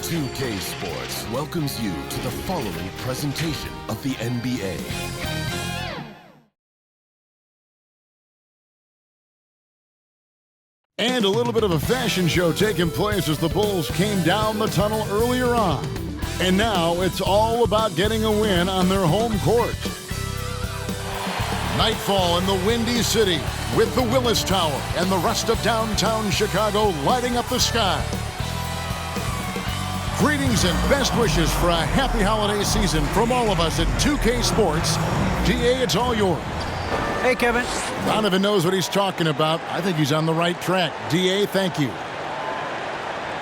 2K Sports welcomes you to the following presentation of the NBA. And a little bit of a fashion show taking place as the Bulls came down the tunnel earlier on. And now it's all about getting a win on their home court. Nightfall in the Windy City with the Willis Tower and the rest of downtown Chicago lighting up the sky. Greetings and best wishes for a happy holiday season from all of us at 2K Sports. DA, it's all yours. Hey, Kevin. Donovan knows what he's talking about. I think he's on the right track. DA, thank you.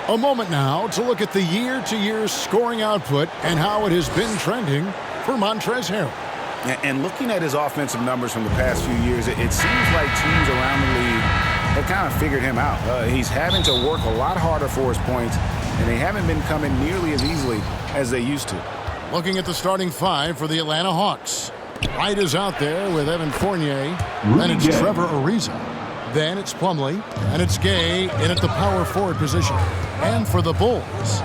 A moment now to look at the year-to-year scoring output and how it has been trending for Montrezl Harrell. And looking at his offensive numbers from the past few years, it seems like teams around the league have kind of figured him out. He's having to work a lot harder for his points, and they haven't been coming nearly as easily as they used to. Looking at the starting five for the Atlanta Hawks. Wright is out there with Evan Fournier. Then it's Trevor Ariza. Then it's Plumlee. And it's Gay in at the power forward position. And for the Bulls,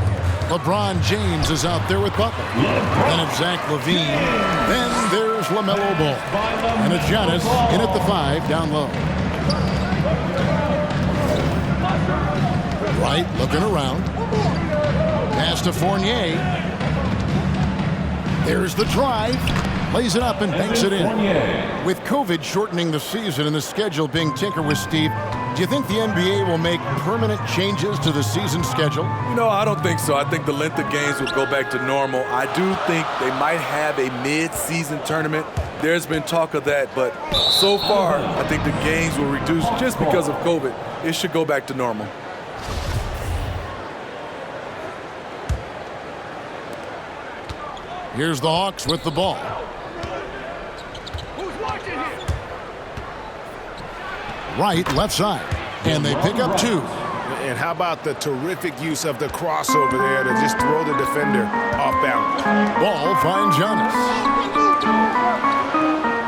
LeBron James is out there with Butler. Then it's Zach Lavine. Then there's Lamelo Ball. And it's Giannis in at the 5 down low. Wright looking around. Pass to Fournier. There's the drive. Lays it up and banks it in. With COVID shortening the season and the schedule being tinkered with, Steve, do you think the NBA will make permanent changes to the season schedule? You know, I don't think so. I think the length of games will go back to normal. I do think they might have a mid-season tournament. There's been talk of that, but so far, I think the games will reduce just because of COVID. It should go back to normal. Here's the Hawks with the ball. Wright, left side. And they pick up 2. And how about the terrific use of the crossover there to just throw the defender off balance. Ball finds Giannis.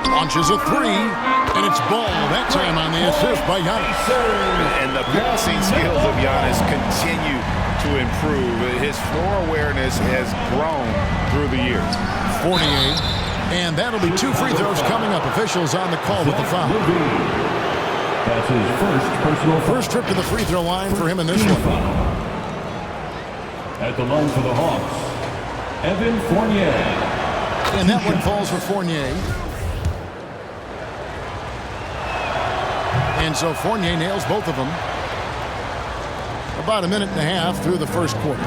Launches a 3. And it's Ball that time on the assist by Giannis. And the passing skills of Giannis continue to improve. His floor awareness has grown through the years. 48. And that'll be 2 free throws coming up. Officials on the call with the foul. That's his first trip to the free throw line for him in this one. At the line for the Hawks, Evan Fournier. And that one falls for Fournier. And so Fournier nails both of them. About a minute and a half through the first quarter.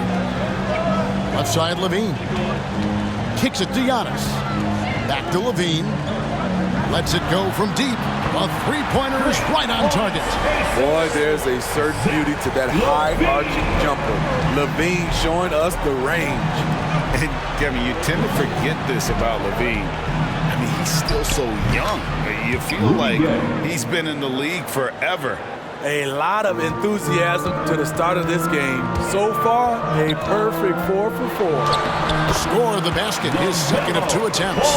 Left side, Lavine. Kicks it to Giannis. Back to Lavine. Lets it go from deep. A three-pointer is right on target. Boy, there's a certain beauty to that high-arching jumper. Lavine showing us the range. And, Kevin, you tend to forget this about Lavine. I mean, he's still so young. You feel like he's been in the league forever. A lot of enthusiasm to the start of this game. So far, a perfect 4 for 4. Score of the basket, his second of 2 attempts.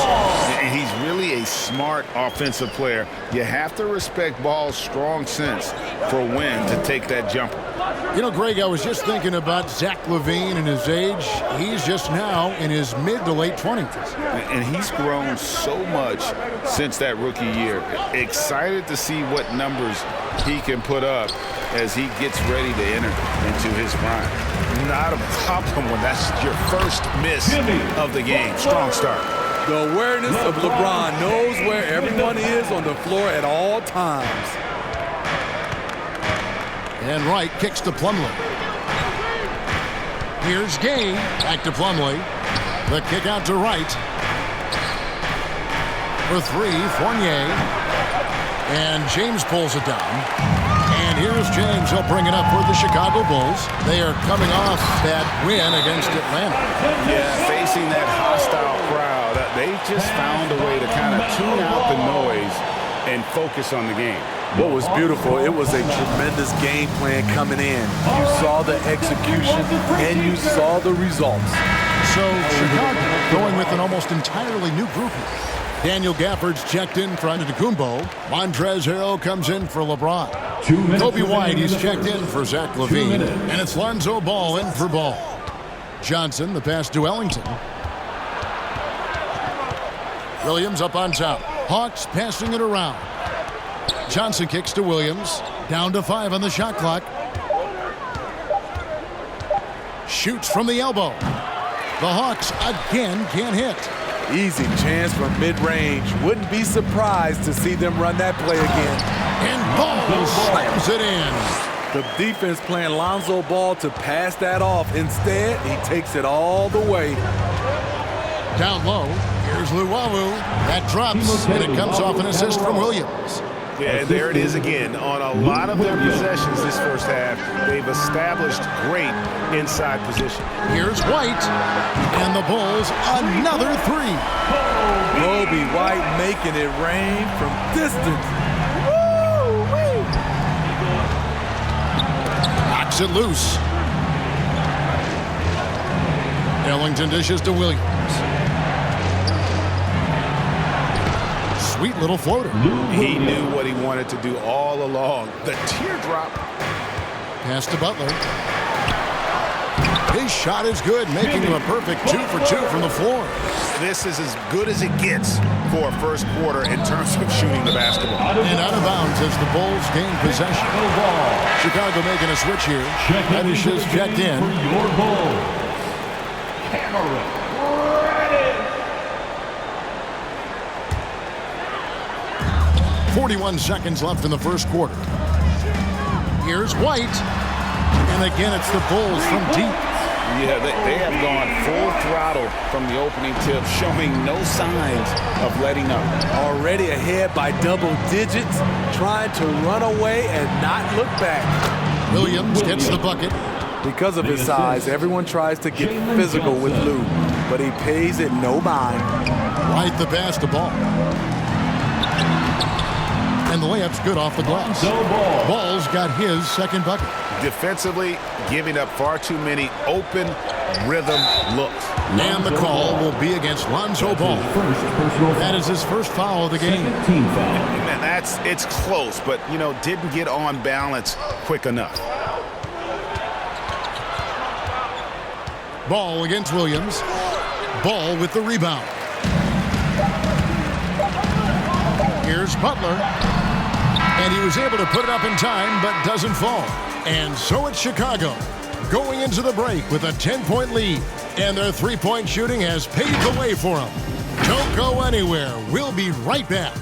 And he's really a smart offensive player. You have to respect Ball's strong sense for when to take that jumper. You know, Greg, I was just thinking about Zach Lavine and his age. He's just now in his mid to late 20s. And he's grown so much since that rookie year. Excited to see what numbers he can put up as he gets ready to enter into his prime. Not a problem when that's your first miss of the game. Strong start. The awareness of LeBron knows where everyone is on the floor at all times. And Wright kicks to Plumlee. Here's Gay. Back to Plumlee. The kick out to Wright. For 3, Fournier. And James pulls it down. And here's James. He'll bring it up for the Chicago Bulls. They are coming off that win against Atlanta. Yeah, facing that hostile crowd. They just found a way to kind of tune out the noise and focus on the game. What was beautiful, it was a tremendous game plan coming in. You saw the execution and you saw the results. So Chicago going with an almost entirely new group. Daniel Gafford's checked in for Antetokounmpo. Montrezl Harrell comes in for LeBron. 2 minutes. Kobe White, he's checked in for Zach Lavine. And it's Lonzo Ball in for Ball. Johnson, the pass to Ellington. Williams up on top. Hawks passing it around. Johnson kicks to Williams. Down to 5 on the shot clock. Shoots from the elbow. The Hawks again can't hit. Easy chance from mid-range. Wouldn't be surprised to see them run that play again. And Ball slams it in. The defense playing Lonzo Ball to pass that off. Instead, he takes it all the way. Down low, here's Luwawu. That drops, and it comes off an assist from Williams. Yeah, and there it is again. On a lot of their possessions this first half, they've established great inside position. Here's White, and the Bulls another 3. Kobe White making it rain from distance. Knocks it loose. Ellington dishes to Williams. Sweet little floater. He knew what he wanted to do all along. The teardrop. Pass to Butler. His shot is good, making him a perfect 2 for 2 from the floor. This is as good as it gets for a first quarter in terms of shooting the basketball. And out of bounds as the Bulls gain possession. Chicago making a switch here. Reddish is checked in. For your Bulls, Cameron. 41 seconds left in the first quarter. Here's White. And again, it's the Bulls from deep. Yeah, they have gone full throttle from the opening tip, showing no signs of letting up. Already ahead by double digits, trying to run away and not look back. Williams gets the bucket. Because of his size, everyone tries to get physical with Lou, but he pays it no mind. White the pass to Ball. And the layup's good off the glass. Ball's got his second bucket. Defensively, giving up far too many open rhythm looks. And the call will be against Lonzo Ball. That is his first foul of the game. Man, it's close, but, didn't get on balance quick enough. Ball against Williams. Ball with the rebound. Here's Butler. And he was able to put it up in time, but doesn't fall. And so it's Chicago going into the break with a 10-point lead. And their three-point shooting has paved the way for them. Don't go anywhere. We'll be right back.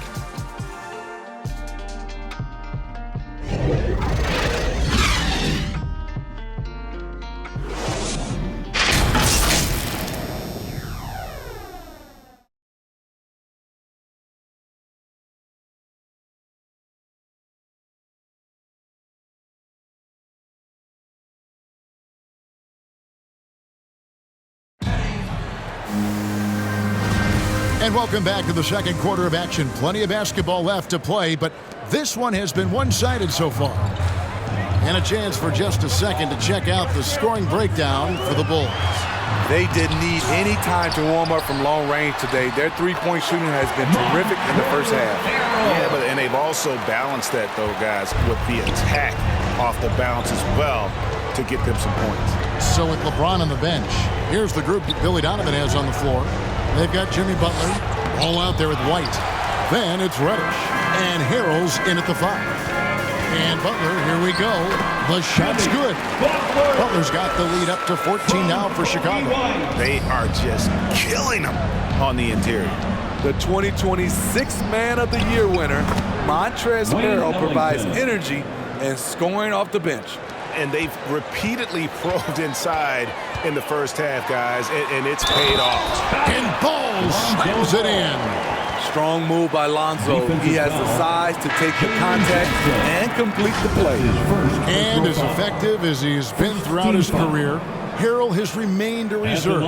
And welcome back to the second quarter of action. Plenty of basketball left to play, but this one has been one-sided so far. And a chance for just a second to check out the scoring breakdown for the Bulls. They didn't need any time to warm up from long range today. Their three-point shooting has been terrific in the first half. Yeah, and they've also balanced that, though, guys, with the attack off the bounce as well to get them some points. So with LeBron on the bench, here's the group that Billy Donovan has on the floor. They've got Jimmy Butler all out there with White. Then it's Reddish. And Harrell's in at the 5. And Butler, here we go. The shot's good. Butler's got the lead up to 14 now for Chicago. They are just killing them on the interior. The 2026 Man of the Year winner, Montrezl Harrell, provides energy and scoring off the bench. And they've repeatedly probed inside in the first half, guys, and it's paid off. And Ball slams it in. Strong move by Lonzo. He has the size to take the contact and complete the play. And as effective as he's been throughout his career, Harrell has remained a reserve.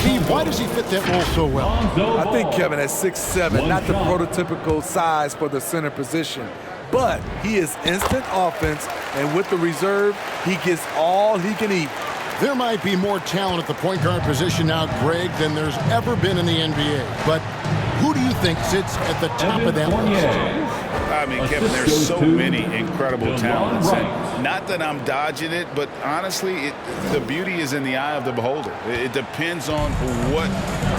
Steve, why does he fit that role so well? I think Kevin at 6'7", not the prototypical size for the center position. But he is instant offense, and with the reserve, he gets all he can eat. There might be more talent at the point guard position now, Greg, than there's ever been in the NBA. But who do you think sits at the top of that list? I mean, Kevin, there's so many incredible talents. And not that I'm dodging it, but honestly, the beauty is in the eye of the beholder. It depends on what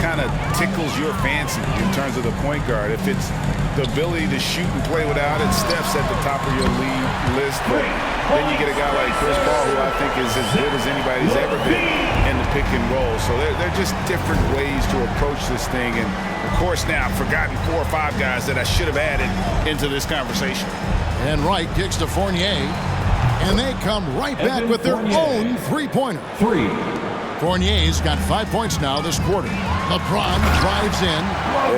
kind of tickles your fancy in terms of the point guard. If it's the ability to shoot and play without it, Steph's at the top of your league list. But then you get a guy like Chris Paul, who I think is as good as anybody's ever been in the pick and roll. So they're just different ways to approach this thing. And, of course, now I've forgotten 4 or 5 guys that I should have added into this conversation. And Wright kicks to Fournier, and they come right back with their own three-pointer. Fournier's got 5 points now this quarter. LeBron drives in.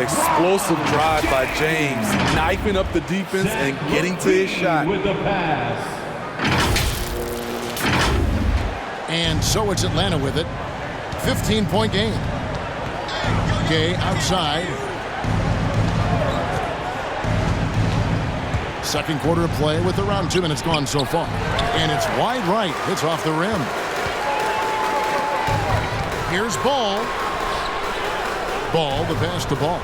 Explosive drive by James, knifing up the defense and getting to his shot. With the pass. And so it's Atlanta with it. 15-point game. Gay outside. Second quarter of play with around 2 minutes gone so far. And it's wide right. It's off the rim. Here's Ball. Ball, the pass to Ball.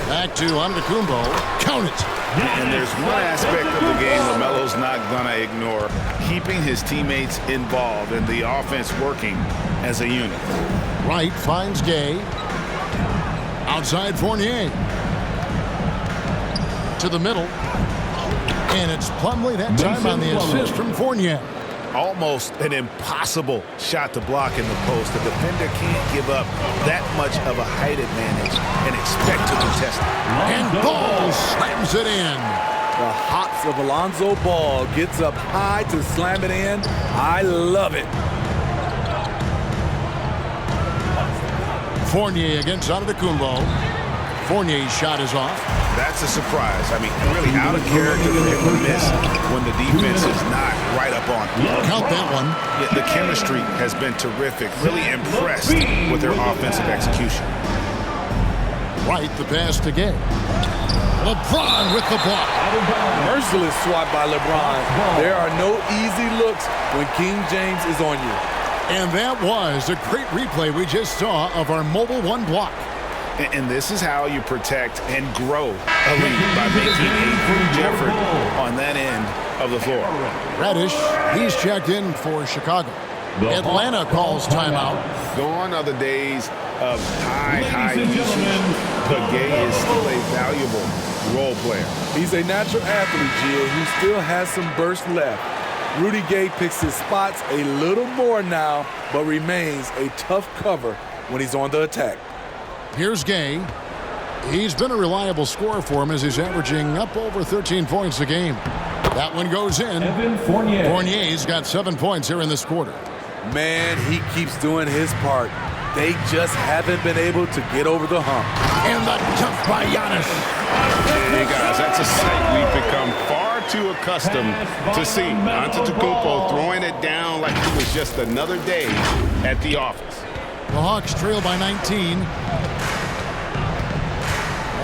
Back to Antetokounmpo. Count it. And there's one aspect of the game Lamelo's not going to ignore. Keeping his teammates involved and the offense working as a unit. Wright finds Gay. Outside Fournier. To the middle. And it's Plumlee that time on the assist from Fournier. Almost an impossible shot to block in the post. The defender can't give up that much of a height advantage and expect to contest it. And Ball slams it in. The hops of Alonzo Ball gets up high to slam it in. I love it. Fournier against Antetokounmpo. Fournier's shot is off. That's a surprise. I mean, really out of character for him to miss when the defense is not right up on him. Count that one. Yeah, the chemistry has been terrific. Really impressed with their offensive execution. Right, the pass to Gay. LeBron with the block. Merciless swat by LeBron. There are no easy looks when King James is on you. And that was a great replay we just saw of our Mobile One block. And this is how you protect and grow a lead, by making a huge effort on that end of the floor. Reddish, he's checked in for Chicago. Atlanta calls timeout. Gone are the days of high usage, but Gay is still a valuable role player. He's a natural athlete, Gia, who still has some burst left. Rudy Gay picks his spots a little more now, but remains a tough cover when he's on the attack. Here's Gay. He's been a reliable scorer for him as he's averaging up over 13 points a game. That one goes in. Fournier's got 7 points here in this quarter. Man, he keeps doing his part. They just haven't been able to get over the hump. And the jump by Giannis. Hey guys, that's a sight we've become far too accustomed to see. Antetokounmpo throwing it down like it was just another day at the office. The Hawks trail by 19.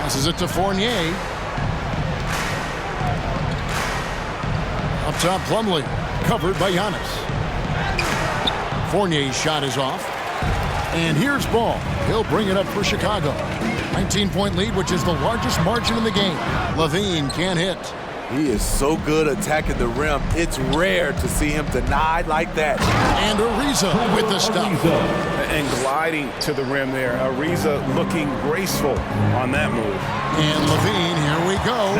Passes it to Fournier. Up top, Plumlee. Covered by Giannis. Fournier's shot is off. And here's Ball. He'll bring it up for Chicago. 19-point lead, which is the largest margin in the game. Lavine can't hit. He is so good attacking the rim. It's rare to see him denied like that. And Ariza with the stuff. And gliding to the rim there. Ariza looking graceful on that move. And Lavine, here we go.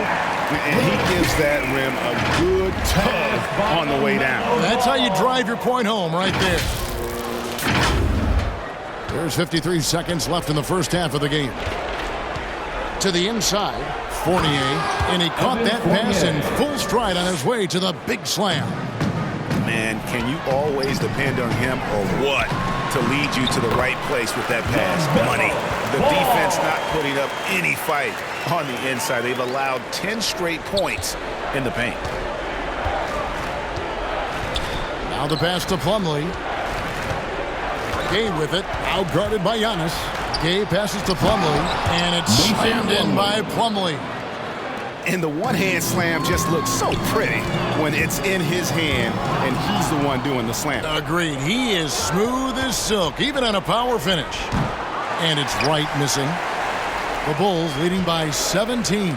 And he gives that rim a good tug on the way down. That's how you drive your point home right there. There's 53 seconds left in the first half of the game. To the inside, Fournier, and he caught that pass in full stride on his way to the big slam. Man, can you always depend on him or what to lead you to the right place with that pass? Money. The defense not putting up any fight on the inside. They've allowed 10 straight points in the paint. Now the pass to Plumlee. Gay with it, outguarded by Giannis. Gay passes to Plumlee, and it's slammed in by Plumlee. And the one-hand slam just looks so pretty when it's in his hand and he's the one doing the slam. Agreed. He is smooth as silk, even on a power finish. And it's Wright missing. The Bulls leading by 17.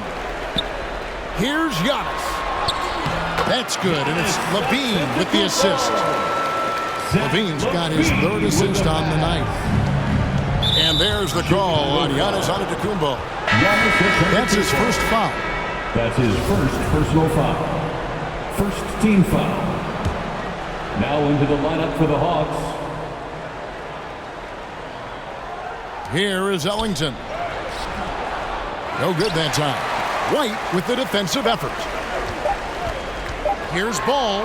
Here's Giannis. That's good, and it's Lavine with the assist. Lavine's got his third assist on the night. And there's the call on Giannis Antetokounmpo. That's his first foul. That's his first personal foul. First team foul. Now into the lineup for the Hawks. Here is Ellington. No good that time. White with the defensive effort. Here's Ball.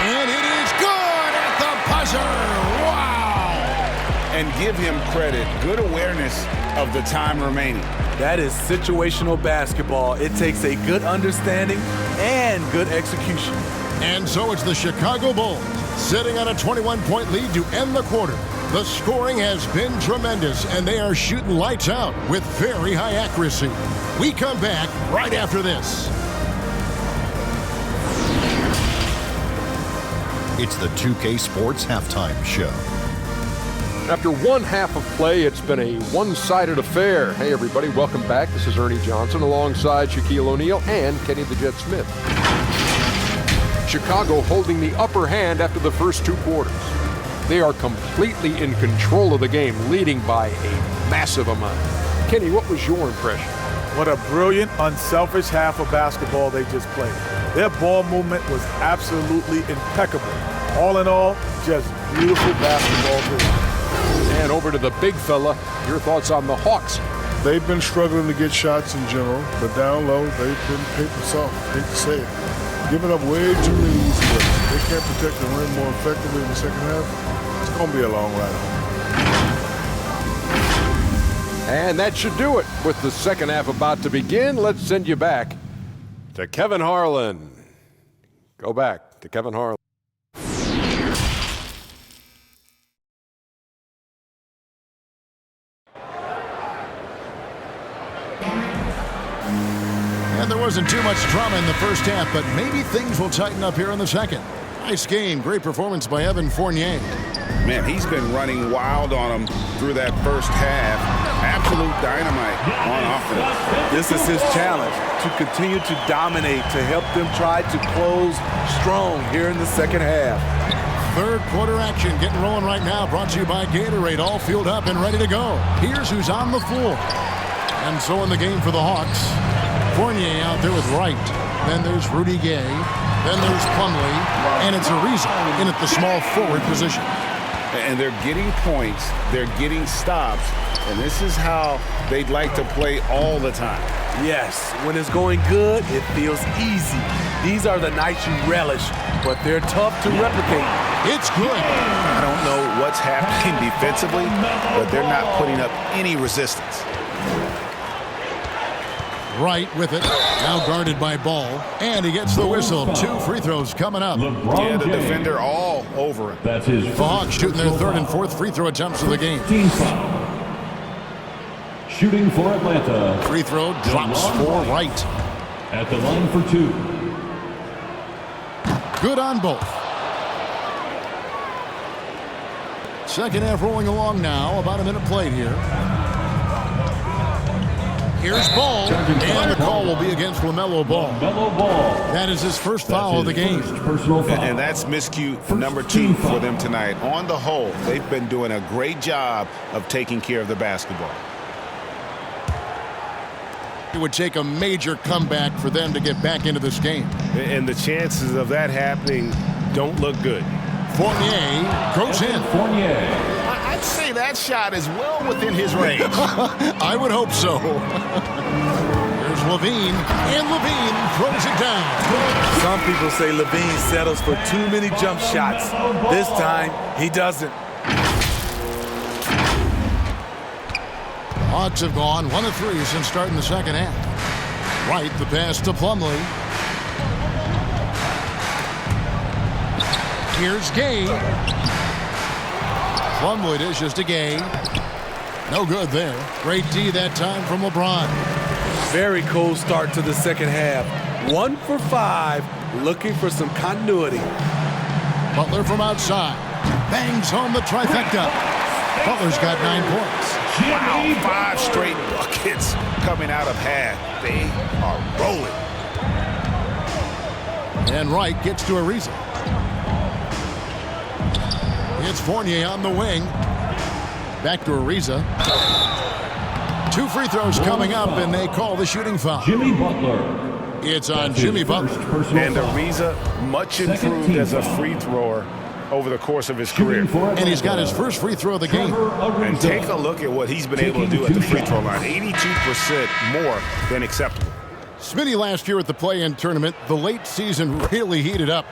And it is good at the buzzer. Wow! And give him credit. Good awareness of the time remaining. That is situational basketball. It takes a good understanding and good execution. And so it's the Chicago Bulls sitting on a 21-point lead to end the quarter. The scoring has been tremendous, and they are shooting lights out with very high accuracy. We come back right after this. It's the 2K Sports Halftime Show. After one half of play, it's been a one-sided affair. Hey, everybody, welcome back. This is Ernie Johnson alongside Shaquille O'Neal and Kenny the Jet Smith. Chicago holding the upper hand after the first two quarters. They are completely in control of the game, leading by a massive amount. Kenny, what was your impression? What a brilliant, unselfish half of basketball they just played. Their ball movement was absolutely impeccable. All in all, just beautiful basketball play. And over to the big fella, your thoughts on the Hawks. They've been struggling to get shots in general, but down low, they've been paper soft. Hate to say it. Giving up way too many easy looks. They can't protect the rim more effectively in the second half. It's going to be a long ride home. And that should do it. With the second half about to begin, let's send you back to Kevin Harlan. Go back to Kevin Harlan. And there wasn't too much drama in the first half, but maybe things will tighten up here in the second. Nice game. Great performance by Evan Fournier. Man, he's been running wild on him through that first half. Absolute dynamite on offense. This is his challenge, to continue to dominate, to help them try to close strong here in the second half. Third quarter action getting rolling right now. Brought to you by Gatorade. All fueled up and ready to go. Here's who's on the floor. And so in the game for the Hawks, Fournier out there with Wright. Then there's Rudy Gay. Then there's Plumlee. And it's Ariza in at the small forward position. And they're getting points. They're getting stops. And this is how they'd like to play all the time. Yes, when it's going good, it feels easy. These are the nights you relish, but they're tough to replicate. It's good. I don't know what's happening defensively, but they're not putting up any resistance. Right with it. Now guarded by Ball. And he gets the whistle. 2 free throws coming up. Yeah, the defender all over him. That's his The Hawks shooting their third and fourth free throw attempts of the game. team foul. Shooting for Atlanta. Free throw drops for Wright. At the line for 2. Good on both. Second half rolling along now. About a minute played here. Here's Ball, and the call will be against Lamelo Ball. Lamelo Ball. That is his first foul of the game. Personal foul. And that's miscue number 2 for them tonight. On the whole, they've been doing a great job of taking care of the basketball. It would take a major comeback for them to get back into this game. And the chances of that happening don't look good. Fournier goes in. Fournier. I'd say that shot is well within his range. I would hope so. Here's Lavine, and Lavine throws it down. Some people say Lavine settles for too many jump shots. This time, he doesn't. Hawks have gone 1 of 3 since starting the second half. Right, the pass to Plumlee. Here's Gay. Plumlee dishes to Gay. No good there. Great D that time from LeBron. Very cold start to the second half. 1 for 5, looking for some continuity. Butler from outside. Bangs home the trifecta. Butler's got 9 points. Wow, 5 straight buckets coming out of half. They are rolling. And Wright gets to Ariza. It's Fournier on the wing. Back to Ariza. 2 free throws coming up, and they call the shooting foul. Jimmy Butler. It's on Jimmy Butler. And Ariza, much improved as a free thrower over the course of his career. And he's got his first free throw of the game. And take a look at what he's been able to do at the free throw line. 82% more than acceptable. Smitty, last year at the play-in tournament, the late season really heated up.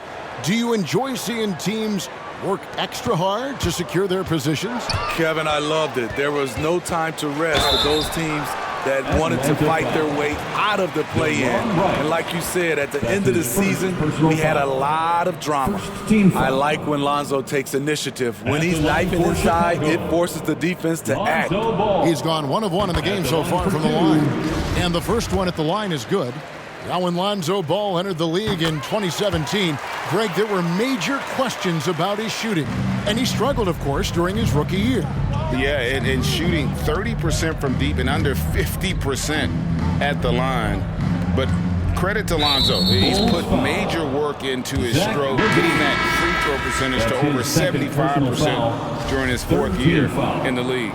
Do you enjoy seeing teams work extra hard to secure their positions? Kevin, I loved it. There was no time to rest for those teams that wanted to fight their way out of the play-in. And like you said, at the end of the season, we had a lot of drama. I like when Lonzo takes initiative. When he's knifing inside, it forces the defense to act. He's gone 1 of 1 in the game so far from the line. And the first one at the line is good. Now, when Lonzo Ball entered the league in 2017, Greg, there were major questions about his shooting. And he struggled, of course, during his rookie year. Yeah, and shooting 30% from deep and under 50% at the line. But credit to Lonzo. He's put major work into his stroke, getting that free throw percentage to over 75% during his 4th year in the league.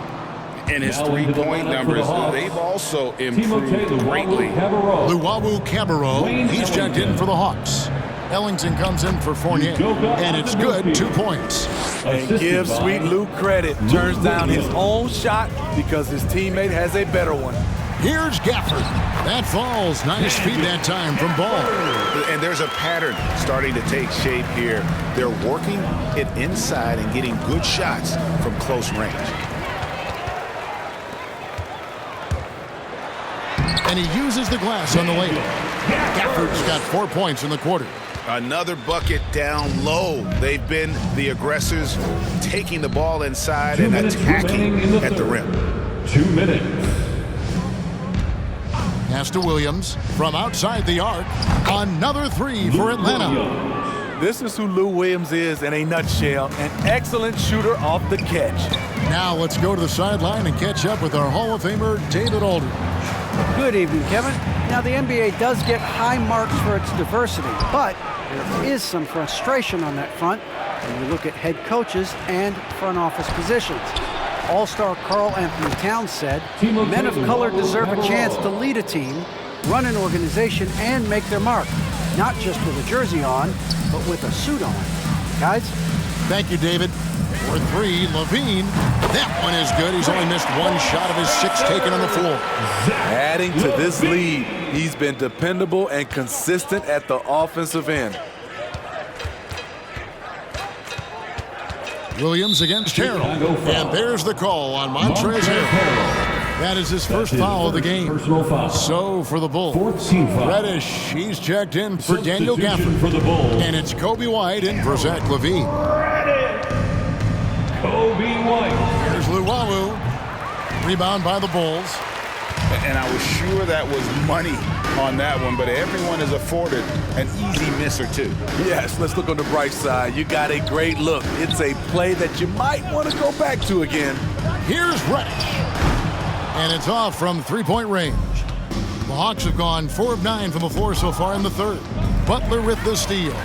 And his three-point numbers, they've also improved greatly. Luwawu Cabarro, he's checked in for the Hawks. Ellington comes in for Fournier, and it's good, 2 points. And give Sweet Lou credit. Turns down his own shot because his teammate has a better one. Here's Gafford. That falls. Nice feed that time from Ball. And there's a pattern starting to take shape here. They're working it inside and getting good shots from close range. And he uses the glass on the layup. Gafford's got 4 points in the quarter. Another bucket down low. They've been the aggressors, taking the ball inside and attacking at the rim. 2 minutes. Pass to Williams from outside the arc. Another 3 for Atlanta. This is who Lou Williams is in a nutshell. An excellent shooter off the catch. Now let's go to the sideline and catch up with our Hall of Famer, David Aldridge. Good evening, Kevin. Now, the NBA does get high marks for its diversity, but there is some frustration on that front when you look at head coaches and front office positions. All-star Karl Anthony Towns said, men of color deserve a chance to lead a team, run an organization, and make their mark, not just with a jersey on, but with a suit on. Guys? Thank you, David. For 3, Lavine. That one is good. He's only missed 1 shot of his 6 taken on the floor. Adding to this lead, he's been dependable and consistent at the offensive end. Williams against Harrell. And there's the call on Montrezl Harrell. That is his first foul of the game. So for the Bulls, Reddish, he's checked in for Daniel Gafford. And it's Kobe White in for Zach Lavine. Kobe White. Here's Luwawu. Rebound by the Bulls. And I was sure that was money on that one, but everyone is afforded an easy miss or 2. Yes, let's look on the bright side. You got a great look. It's a play that you might want to go back to again. Here's Reddish. And it's off from 3-point range. The Hawks have gone 4 of 9 from the floor so far in the 3rd. Butler with the steal.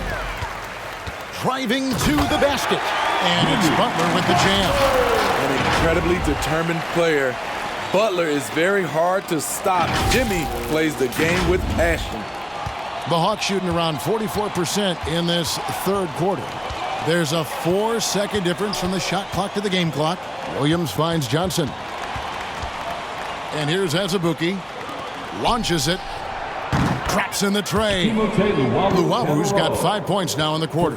Driving to the basket. And it's Butler with the jam. An incredibly determined player. Butler is very hard to stop. Jimmy plays the game with passion. The Hawks shooting around 44% in this 3rd quarter. There's a 4-second difference from the shot clock to the game clock. Williams finds Johnson. And here's Azubuike. Launches it. Traps in the tray. Luwabu's got 5 points now in the quarter.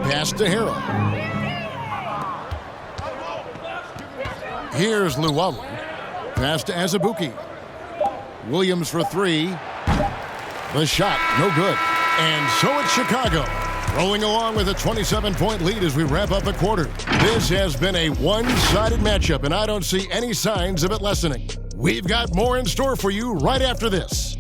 Pass to Harrell. Here's Luwawu. Pass to Azubuike. Williams for 3. The shot, no good. And so it's Chicago, rolling along with a 27-point lead as we wrap up the quarter. This has been a one-sided matchup, and I don't see any signs of it lessening. We've got more in store for you right after this.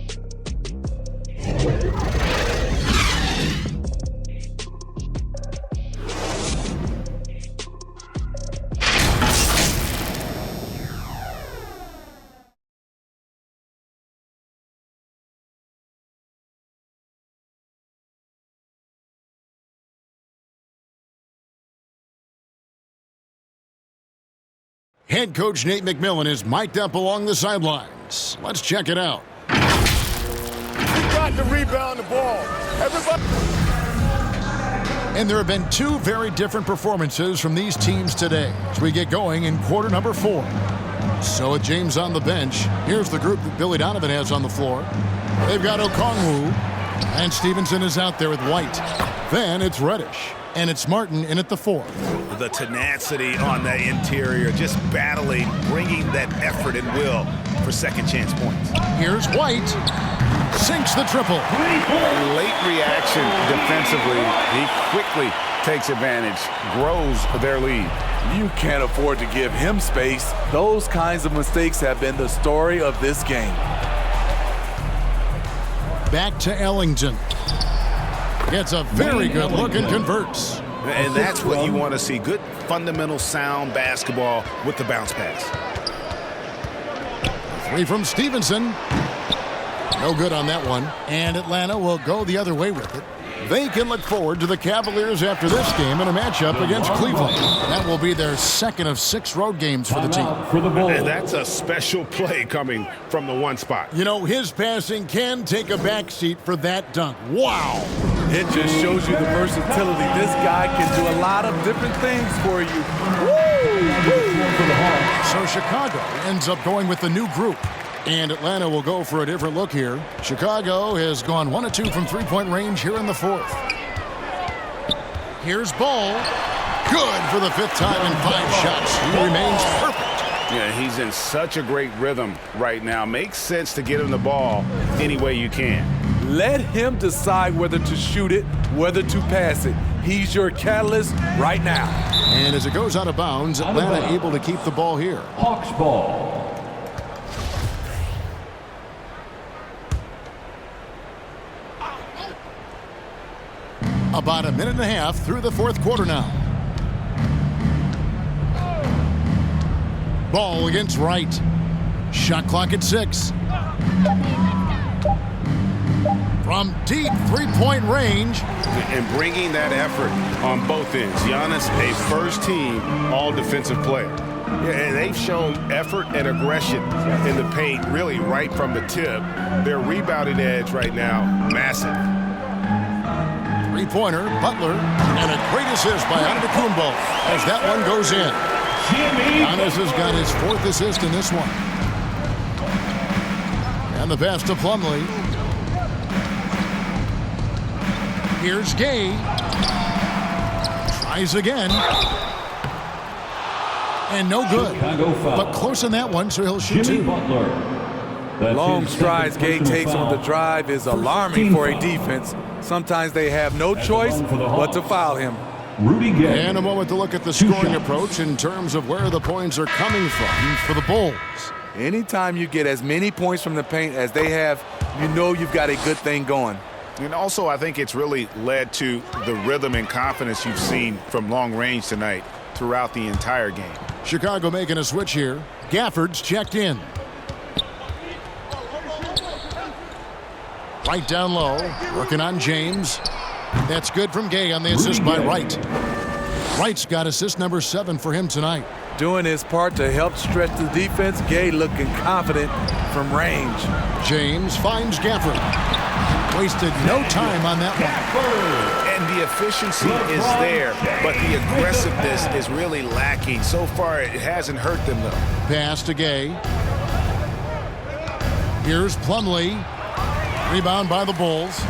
Head coach Nate McMillan is mic'd up along the sidelines. Let's check it out. We got to rebound the ball. Everybody. And there have been two very different performances from these teams today as we get going in quarter number 4. So with James on the bench, here's the group that Billy Donovan has on the floor. They've got Okongwu, and Stevenson is out there with White. Then it's Reddish, and it's Martin in at the 4. The tenacity on the interior, just battling, bringing that effort and will for second chance points. Here's White. Sinks the triple. A late reaction defensively. He quickly takes advantage, grows their lead. You can't afford to give him space. Those kinds of mistakes have been the story of this game. Back to Ellington. Gets a very good look and converts. And that's what you want to see. Good, fundamental, sound basketball with the bounce pass. 3 from Stevenson. No good on that one. And Atlanta will go the other way with it. They can look forward to the Cavaliers after this game in a matchup against Cleveland. That will be their second of 6 road games for the team. And that's a special play coming from the one spot. You know, his passing can take a backseat for that dunk. Wow. It just shows you the versatility. This guy can do a lot of different things for you. So Chicago ends up going with the new group. And Atlanta will go for a different look here. Chicago has gone 1 of 2 from three-point range here in the 4th. Here's Ball. Good for the 5th time in 5 shots. He remains perfect. Yeah, he's in such a great rhythm right now. Makes sense to get him the ball any way you can. Let him decide whether to shoot it, whether to pass it. He's your catalyst right now. And as it goes out of bounds, Atlanta able to keep the ball here. Hawks ball. About a minute and a half through the 4th quarter now. Ball against Wright. Shot clock at 6. From deep three-point range. And bringing that effort on both ends. Giannis, a first-team all-defensive player. Yeah, and they've shown effort and aggression in the paint really right from the tip. Their rebounding edge right now, massive. Three-pointer, Butler, and a great assist by Antetokounmpo as that one goes in. Giannis has got his 4th assist in this one. And the pass to Plumlee. Here's Gay. Tries again. And no good. But close on that one, so he'll shoot 2. Long strides Gay takes on the drive is alarming for a defense. Sometimes they have no choice but to foul him. And a moment to look at the scoring approach in terms of where the points are coming from for the Bulls. Anytime you get as many points from the paint as they have, you know you've got a good thing going. And also, I think it's really led to the rhythm and confidence you've seen from long range tonight throughout the entire game. Chicago making a switch here. Gafford's checked in. Right down low, working on James. That's good from Gay on the assist by Wright. Wright's got assist number 7 for him tonight. Doing his part to help stretch the defense. Gay looking confident from range. James finds Gafford. Wasted no time on that one. And the efficiency is there, but the aggressiveness is really lacking. So far, it hasn't hurt them, though. Pass to Gay. Here's Plumlee. Rebound by the Bulls.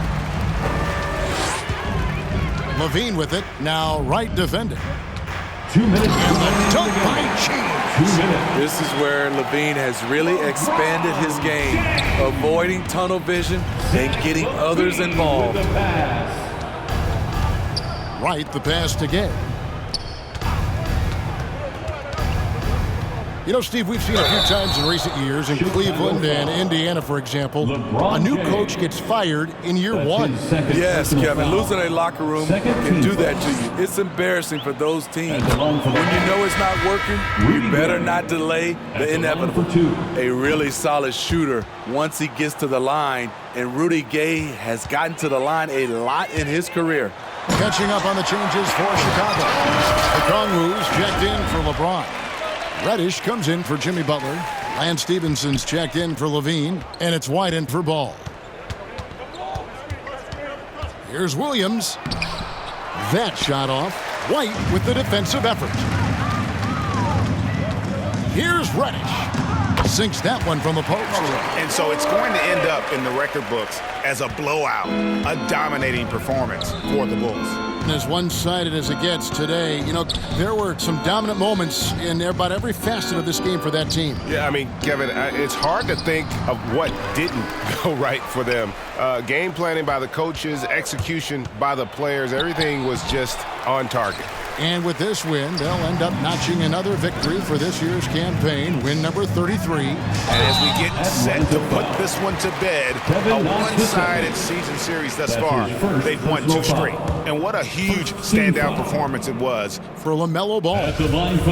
Lavine with it. Now Wright defending. 2 minutes. Dunk by James. This is where Lavine has really expanded his game, avoiding tunnel vision and getting others involved. Wright the pass to Gay. You know, Steve, we've seen a few times in recent years in Cleveland and Indiana, for example, a new coach gets fired in year 1. Yes, Kevin, losing a locker room can do that to you. It's embarrassing for those teams. When you know it's not working, you better not delay the inevitable. A really solid shooter once he gets to the line, and Rudy Gay has gotten to the line a lot in his career. Catching up on the changes for Chicago. Okongwu's checked in for Lebron. Reddish comes in for Jimmy Butler. Lance Stephenson's checked in for Lavine, and it's White in for Ball. Here's Williams. That shot off. White with the defensive effort. Here's Reddish. Sinks that one from the post. And so it's going to end up in the record books as a blowout, a dominating performance for the Bulls. As one-sided as it gets today, you know, there were some dominant moments in about every facet of this game for that team. Yeah, I mean, Kevin, it's hard to think of what didn't go right for them. Game planning by the coaches, execution by the players, everything was just on target. And with this win, they'll end up notching another victory for this year's campaign, win number 33. And as we get set to put this one to bed, a one-sided season series thus far, they've won 2 straight. And what a huge standout performance it was for LaMelo Ball.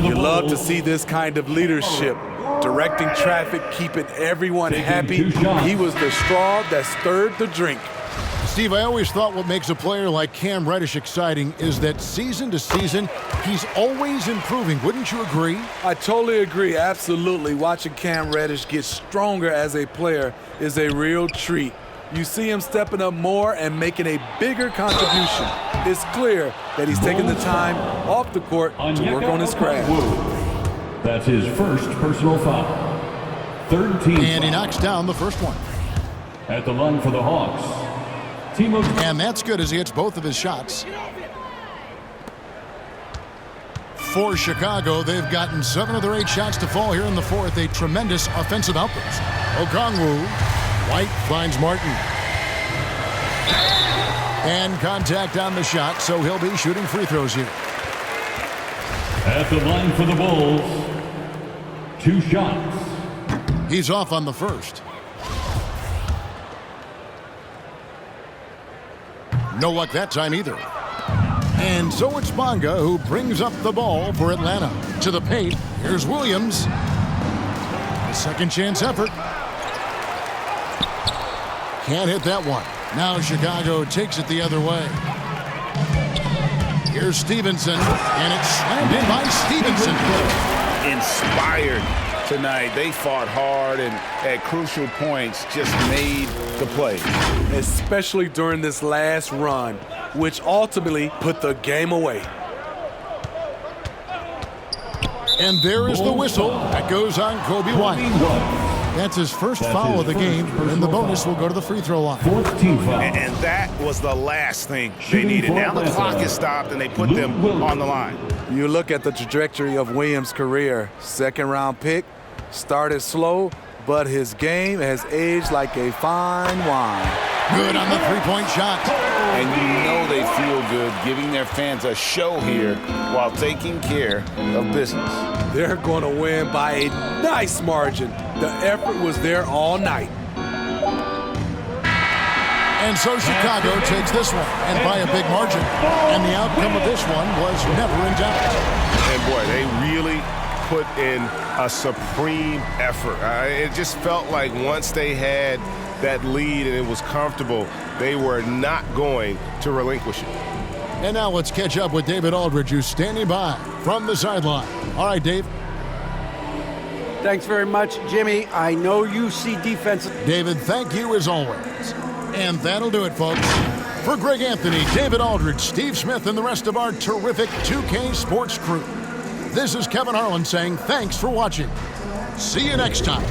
You love to see this kind of leadership, directing traffic, keeping everyone happy. He was the straw that stirred the drink. Steve, I always thought what makes a player like Cam Reddish exciting is that season to season, he's always improving. Wouldn't you agree? I totally agree. Absolutely. Watching Cam Reddish get stronger as a player is a real treat. You see him stepping up more and making a bigger contribution. It's clear that he's taking the time off the court to work on his craft. That's his first personal foul. Third team and he knocks down the first one. At the line for the Hawks. And that's good as he hits both of his shots. For Chicago, they've gotten 7 of their 8 shots to fall here in the fourth. A tremendous offensive outburst. Okongwu. White finds Martin. And contact on the shot, so he'll be shooting free throws here. At the line for the Bulls, 2 shots. He's off on the first. No luck that time either. And so it's Bonga who brings up the ball for Atlanta. To the paint, here's Williams. A second chance effort. Can't hit that one. Now Chicago takes it the other way. Here's Stevenson, and it's slammed in by Stevenson. Inspired tonight. They fought hard and at crucial points just made the play. Especially during this last run, which ultimately put the game away. And there is the whistle that goes on Kobe White. That's his first foul of the game, and the bonus will go to the free throw line. And that was the last thing they needed. Now the clock is stopped, and they put them on the line. You look at the trajectory of Williams' career. Second-round pick, started slow, but his game has aged like a fine wine. Good on the three-point shot. And you know they feel good giving their fans a show here while taking care of business. They're going to win by a nice margin. The effort was there all night. And so Chicago takes this one, and by a big margin. And the outcome of this one was never in doubt. And boy, they really put in a supreme effort. It just felt like once they had that lead and it was comfortable, they were not going to relinquish it. And now let's catch up with David Aldridge, who's standing by from the sideline. All right, Dave. Thanks very much, Jimmy. I know you see defense. David, thank you as always. And that'll do it, folks. For Greg Anthony, David Aldridge, Steve Smith, and the rest of our terrific 2K Sports crew, this is Kevin Harlan saying thanks for watching. See you next time.